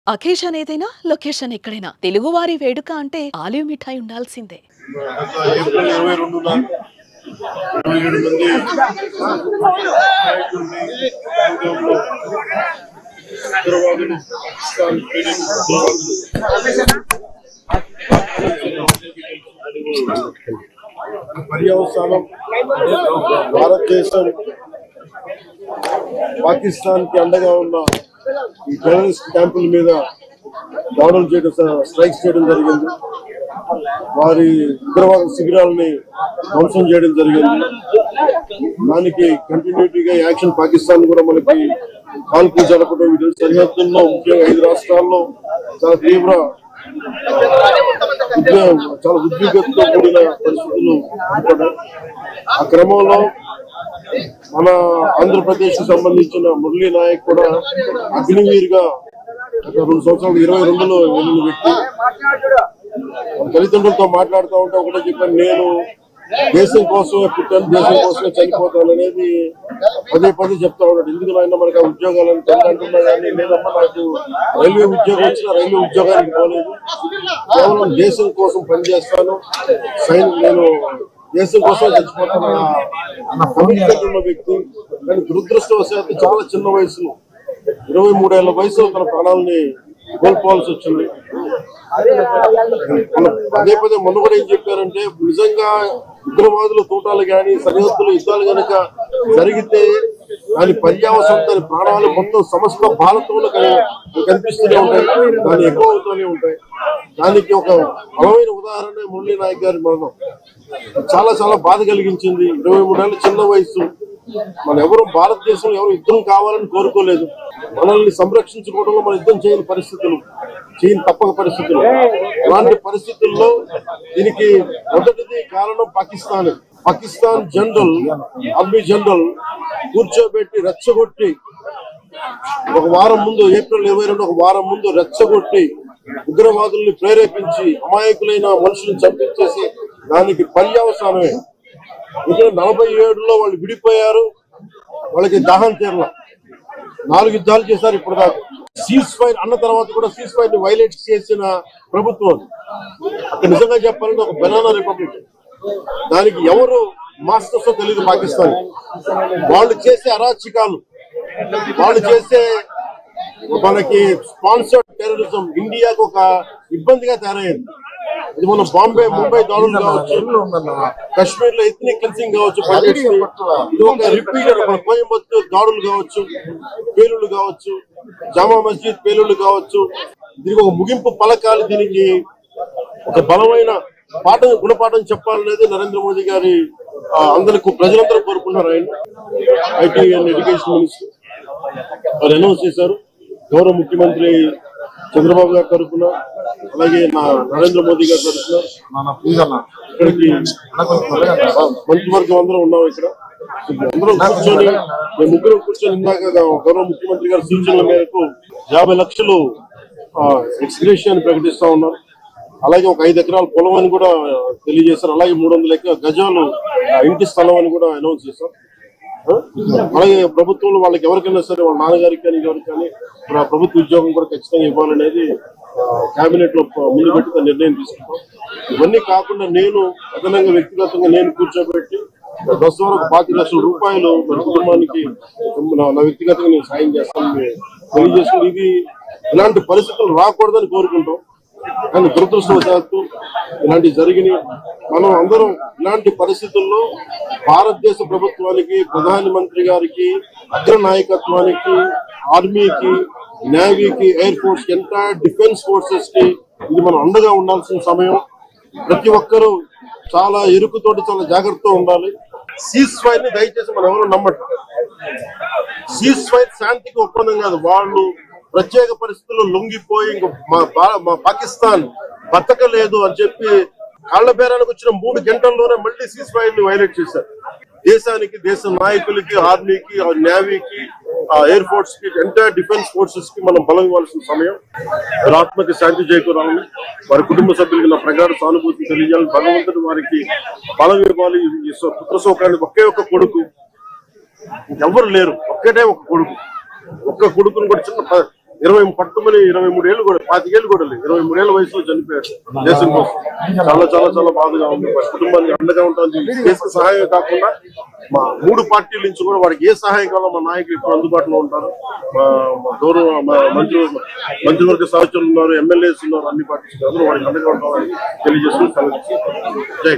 Occasion ఏదైనా location ఎక్కడైనా తెలుగువారి వేడుక అంటే ఆలివ్ మిఠాయి ఉండాల్సిందే. ఏప్రిల్ 22న 27 మంది ఉగ్రవాదులు పర్యవసానం భారతదేశం పాకిస్తాన్ కి అండగా ఉన్న ఈ టెర్రరిస్ట్ క్యాంపుల మీద దాడులు చేయడం, స్ట్రైక్స్ చేయడం జరిగింది. వారి ఉగ్రవాద శిబిరాలని ధ్వంసం చేయడం జరిగింది. దానికి కంటిన్యూటీగా యాక్షన్ పాకిస్తాన్ కూడా మనకి కాల్పులు జరపడం, వీటి సరిహద్దుల్లో ముఖ్యంగా 5 రాష్ట్రాల్లో చాలా తీవ్ర చాలా ఉద్విగ్నతతో కూడిన పరిస్థితులు ఏర్పడ్డాయి. ఆ క్రమంలో మన ఆంధ్రప్రదేశ్ కు సంబంధించిన మురళీ నాయక్ కూడా అగ్నివీర్ గా 2 సంవత్సరాలు 22లో వెలుగు పెట్టి తల్లిదండ్రులతో మాట్లాడుతూ ఉంటే ఒకటే చెప్పాను, నేను దేశం కోసమే పుట్టాను, దేశం కోసమే చనిపోతాను అనేది పదే చెప్తా ఉన్నాడు. ఎందుకు నాయన మనకు ఆ ఉద్యోగాలను అంటున్నా కానీ లేదమ్మా, నాకు రైల్వే ఉద్యోగం వచ్చినా రైల్వే ఉద్యోగానికి పోలేదు, కేవలం దేశం కోసం పనిచేస్తాను, నేను దేశం కోసం చచ్చిపోతాను అన్న కమిట్మెంట్ ఉన్న వ్యక్తి. కానీ దురదృష్టవశాత్తు చాలా చిన్న వయసులో 23 ఏళ్ల వయసులో తన ప్రాణాలని కోల్పోవాల్సి వచ్చింది. పదే మొన్న కూడా ఏం చెప్పారంటే, నిజంగా ఉగ్రవాదుల తోటాలు గాని సరిహద్దుల యుద్ధాలు కనుక జరిగితే దాని పర్యావసనం, దాని ప్రాణాలు మొత్తం సమస్త భారతంలో కనిపిస్తూనే ఉంటాయి, దాని ఎక్కువ అవుతూనే ఉంటాయి. దానికి ఒక బలమైన ఉదాహరణ మురళీ నాయక్ గారి మరణం. చాలా బాధ కలిగించింది. 23 ఏళ్ళ చిన్న వయసు. మన ఎవరు భారతదేశంలో ఎవరు యుద్ధం కావాలని కోరుకోలేదు. మనల్ని సంరక్షించుకోవడంలో మన యుద్ధం చేయని పరిస్థితులు, తప్పక పరిస్థితులు. అలాంటి పరిస్థితుల్లో దీనికి మొదటిది కారణం పాకిస్తాన్ జనరల్, ఆర్మీ జనరల్ కూర్చోబెట్టి రెచ్చగొట్టి ఒక వారం ముందు, ఏప్రిల్ 22 ఒక వారం ముందు రెచ్చగొట్టి ఉగ్రవాదుల్ని ప్రేరేపించి అమాయకులైన మనుషులను చంపించేసి దానికి పర్యవసానమే. ఇక్కడ 47లో వాళ్ళు విడిపోయారు, వాళ్ళకి దాహం తీరల, 4 యుద్ధాలు చేశారు ఇప్పుడు దాకా. సీజ్ ఫైర్ అన్న తర్వాత కూడా సీజ్ ఫైర్ ని వైలేట్ చేసిన ప్రభుత్వం అక్కడ. నిజంగా చెప్పాలంటే ఒక బనానా రిపబ్లిక్. దానికి ఎవరు మాస్టర్స్ తెలియదు పాకిస్తాన్. వాళ్ళు చేసే అరాచకాలు, వాళ్ళు చేసే మనకి స్పాన్సర్డ్ టెర్రరిజం ఇండియాకు ఒక ఇబ్బందిగా తయారైంది. ఇది మన బాంబే, ముంబై దాడులు కావచ్చు, కశ్మీర్ లో ఎథ్నిక్ క్లిన్సింగ్ కావచ్చు, ఇది ఒక రిపీటెడ్ కోయంబత్తూర్ దాడులు కావచ్చు, పేలుళ్లు కావచ్చు, జామా మస్జిద్ పేలుళ్లు కావచ్చు. దీనికి ఒక ముగింపు పలకాలి, దీనికి ఒక బలమైన గుణపాఠం చెప్పాలనేది నరేంద్ర మోదీ గారి అందరికి ప్రజలందరూ కోరుకున్నారు. ఆయన ఐటీ అండ్ ఎడ్యుకేషన్ మినిస్టర్ వారు అనౌన్స్ చేశారు. గౌరవ ముఖ్యమంత్రి చంద్రబాబు గారి తరఫున, అలాగే నరేంద్ర మోదీ గారి తరఫున ఇక్కడికి మంత్రివర్గం అందరం ఉన్నాం. ఇక్కడ అందరం కూర్చొని, మేము ముగ్గురు కూర్చొని ఇందాక గౌరవ ముఖ్యమంత్రి గారి సూచనల మేరకు 50 లక్షలు ఎక్స్గ్రేషియా ప్రకటిస్తా ఉన్నారు. అలాగే ఒక 5 ఎకరాల పొలం అని కూడా తెలియజేశారు. అలాగే 300 గజాలు ఇంటి స్థలం అని కూడా అనౌన్స్ చేశారు. అలాగే ప్రభుత్వంలో వాళ్ళకి ఎవరికైనా సరే, వాళ్ళ నాన్నగారికి కానీ ఎవరికి కానీ ప్రభుత్వ ఉద్యోగం కూడా ఖచ్చితంగా ఇవ్వాలనేది కేబినెట్ లో ముందు పెట్టి నిర్ణయం తీసుకుంటాం. ఇవన్నీ కాకుండా నేను అదనంగా వ్యక్తిగతంగా నేను కూర్చోబెట్టి దశవరకు 25 లక్షల రూపాయలు మన కుటుంబానికి నా వ్యక్తిగతంగా నేను సాయం చేస్తానని తెలియజేసుకుని, ఇది ఇలాంటి పరిస్థితులు రాకూడదని కోరుకుంటాం. కానీ దురదృష్టవశాత్తు ఇలాంటివి జరిగినాయి. మనం అందరం ఇలాంటి పరిస్థితుల్లో భారతదేశ ప్రభుత్వానికి, ప్రధానమంత్రి గారికి, అగ్ర నాయకత్వానికి, ఆర్మీకి, నేవీకి, ఎయిర్ ఫోర్స్ కి, ఎంటైర్ డిఫెన్స్ ఫోర్సెస్ కి ఇది మనం అండగా ఉండాల్సిన సమయం. ప్రతి ఒక్కరూ చాలా ఎరుకుతోటి చాలా జాగ్రత్తగా ఉండాలి. సీజ్ ఫైర్ ని దయచేసి మనం ఎవరు నమ్మటం. సీజ్ ఫైర్ శాంతికి ఒప్పందం కాదు. వాళ్ళు ప్రత్యేక పరిస్థితుల్లో లొంగిపోయి ఇంక మా పాకిస్తాన్ బతకలేదు అని చెప్పి కాళ్ల బేరానికి వచ్చిన 3 గంటల్లోనే మళ్ళీ సీజ్ ఫైర్ ని వైలేట్ చేశారు. దేశానికి, దేశ నాయకులకి, ఆర్మీకి, నేవీకి, ఎయిర్ ఫోర్స్ కి, ఎంటైర్ డిఫెన్స్ ఫోర్సెస్ కి మనం బలం ఇవ్వాల్సిన సమయం. వారి ఆత్మకి శాంతి చేకూరాలని, వారి కుటుంబ సభ్యులకి నా ప్రగాఢ సానుభూతి తెలియజేయాలని, భగవంతుడు వారికి బలం ఇవ్వాలి. పుత్ర శోకానికి ఒకే ఒక కొడుకు, ఎవరు లేరు, ఒక్కటే ఒక కొడుకు. ఒక్క కొడుకుని కూడా చిన్న పట్టుమని 23 ఏళ్ళు కూడా 25 ఏళ్ళు కూడా లేదు, 23 ఏళ్ళ వయసులో చనిపోయాడు దేశం కోసం. చాలా చాలా చాలా బాధగా ఉంది. కుటుంబానికి అండగా ఉంటుంది. దేశ సహాయం కాకుండా మా 3 పార్టీల నుంచి కూడా వాడికి ఏ సహాయం కావాలో మా నాయకులు ఇప్పుడు అందుబాటులో ఉంటారు. మా గౌరవ మంత్రివర్గ సహచరులు ఉన్నారు, ఎమ్మెల్యేస్ ఉన్నారు, అన్ని పార్టీస్ అందరూ వాడికి అండగా ఉంటామని తెలియజేస్తూ జై.